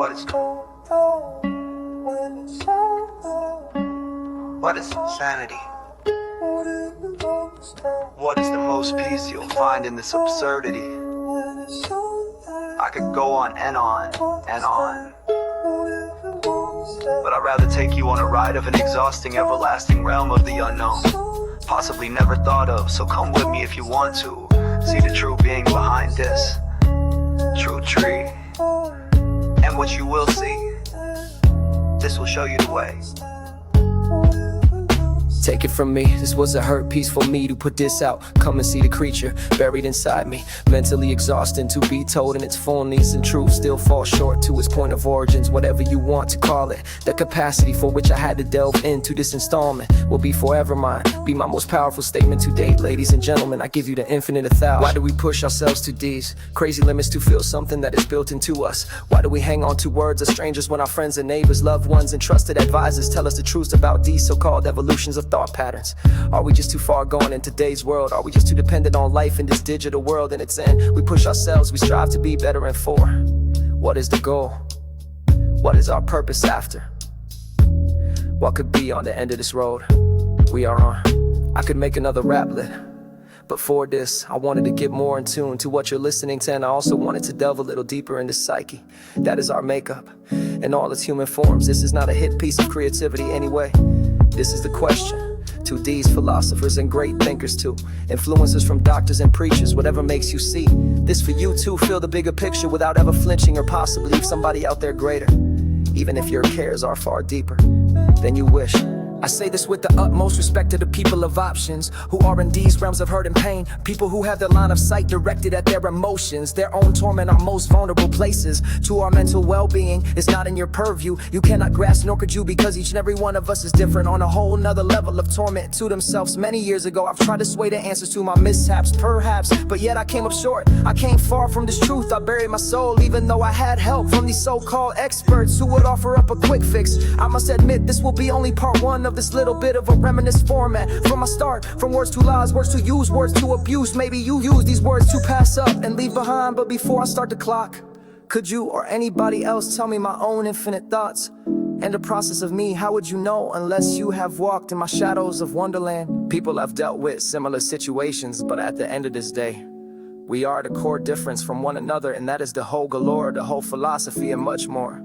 What is sanity? What is the most peace you'll find in this absurdity? I could go on and on and on, but I'd rather take you on a ride of an exhausting, everlasting realm of the unknown, possibly never thought of. So come with me if you want to see the true being behind this true tree. And what you will see, this will show you the way. Take it from me, this was a hurt piece for me to put this out. Come and see the creature buried inside me, mentally exhausting to be told in its fullness, and truth still falls short to its point of origins. Whatever you want to call it, the capacity for which I had to delve into this installment will be forever mine, be my most powerful statement to date. Ladies and gentlemen, I give you the infinite thought. Why do we push ourselves to these crazy limits to feel something that is built into us? Why do we hang on to words of strangers when our friends and neighbors, loved ones and trusted advisors tell us the truth about these so-called evolutions of thought patterns? Are we just too far gone in today's world? Are we just too dependent on life in this digital world? In its end, we push ourselves, we strive to be better and for what is the goal? What is our purpose after? What could be on the end of this road we are on? I could make another rap lit, but for this, I wanted to get more in tune to what you're listening to, and I also wanted to delve a little deeper into psyche. That is our makeup in all its human forms. This is not a hit piece of creativity anyway. This is the question to these philosophers and great thinkers too, influencers from doctors and preachers. Whatever makes you see this for you to feel the bigger picture without ever flinching, or possibly leave somebody out there greater, even if your cares are far deeper than you wish. I say this with the utmost respect to the people of options who are in these realms of hurt and pain, people who have their line of sight directed at their emotions, their own torment, our most vulnerable places. To our mental well-being is not in your purview. You cannot grasp, nor could you, because each and every one of us is different on a whole nother level of torment to themselves. Many years ago, I've tried to sway the answers to my mishaps, perhaps, but yet I came up short. I came far from this truth. I buried my soul, even though I had help from these so-called experts who would offer up a quick fix. I must admit, this will be only part one of this little bit of a reminiscent format. From my start, from words to lies, words to use, words to abuse. Maybe you use these words to pass up and leave behind, but before I start the clock, could you or anybody else tell me my own infinite thoughts and the process of me? How would you know unless you have walked in my shadows of wonderland? People have dealt with similar situations, but at the end of this day, we are the core difference from one another, and that is the whole galore, the whole philosophy, and much more.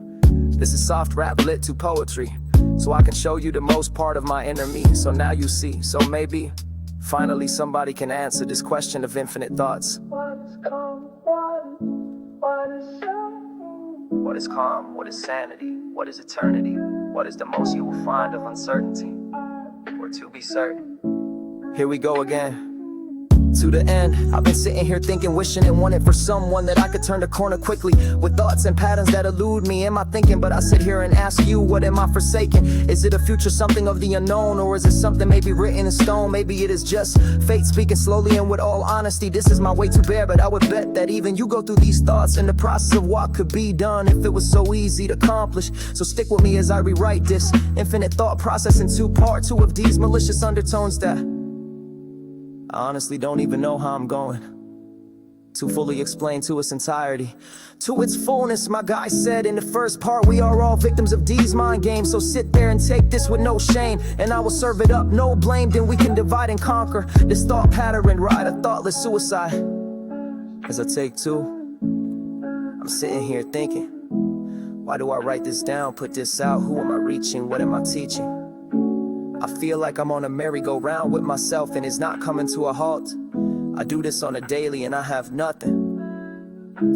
This is soft rap lit to poetry, so I can show you the most part of my inner me. So now you see, so maybe finally somebody can answer this question of infinite thoughts. What is calm? What is sanity? What is calm? What is sanity? What is eternity? What is the most you will find of uncertainty? Or to be certain, here we go again. To the end, I've been sitting here thinking, wishing and wanting for someone that I could turn the corner quickly, with thoughts and patterns that elude me in my thinking. But I sit here and ask you, what am I forsaking? Is it a future, something of the unknown, or is it something maybe written in stone? Maybe it is just fate speaking slowly, and with all honesty, this is my way to bear. But I would bet that even you go through these thoughts in the process of what could be done if it was so easy to accomplish. So stick with me as I rewrite this infinite thought process in two parts, two of these malicious undertones that I honestly don't even know how I'm going to fully explain to its entirety, to its fullness. My guy said in the first part, we are all victims of these mind games. So sit there and take this with no shame, and I will serve it up, no blame. Then we can divide and conquer this thought pattern, ride a thoughtless suicide. As I take two, I'm sitting here thinking, why do I write this down, put this out? Who am I reaching? What am I teaching? I feel like I'm on a merry-go-round with myself, and it's not coming to a halt. I do this on a daily, and I have nothing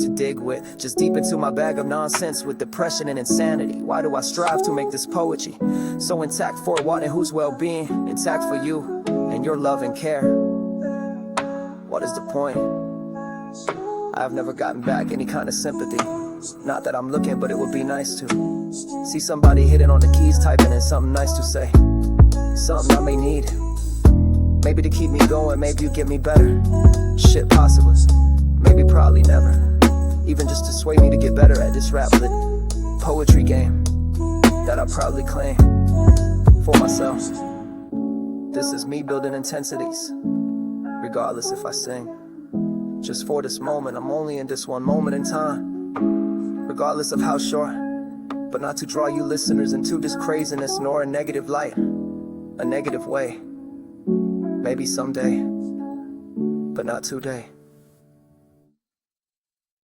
to dig with, just deep into my bag of nonsense with depression and insanity. Why do I strive to make this poetry so intact for what and whose well-being? Intact for you and your love and care. What is the point? I've never gotten back any kind of sympathy. Not that I'm looking, but it would be nice to see somebody hitting on the keys, typing in something nice to say, something I may need, maybe to keep me going, maybe you get me better. Shit, possible, maybe probably never, even just to sway me to get better at this rap lit poetry game that I proudly claim for myself. This is me building intensities, regardless if I sing. Just for this moment, I'm only in this one moment in time, regardless of how short. but not to draw you listeners into this craziness nor a negative light, a negative way. Maybe someday, but not today.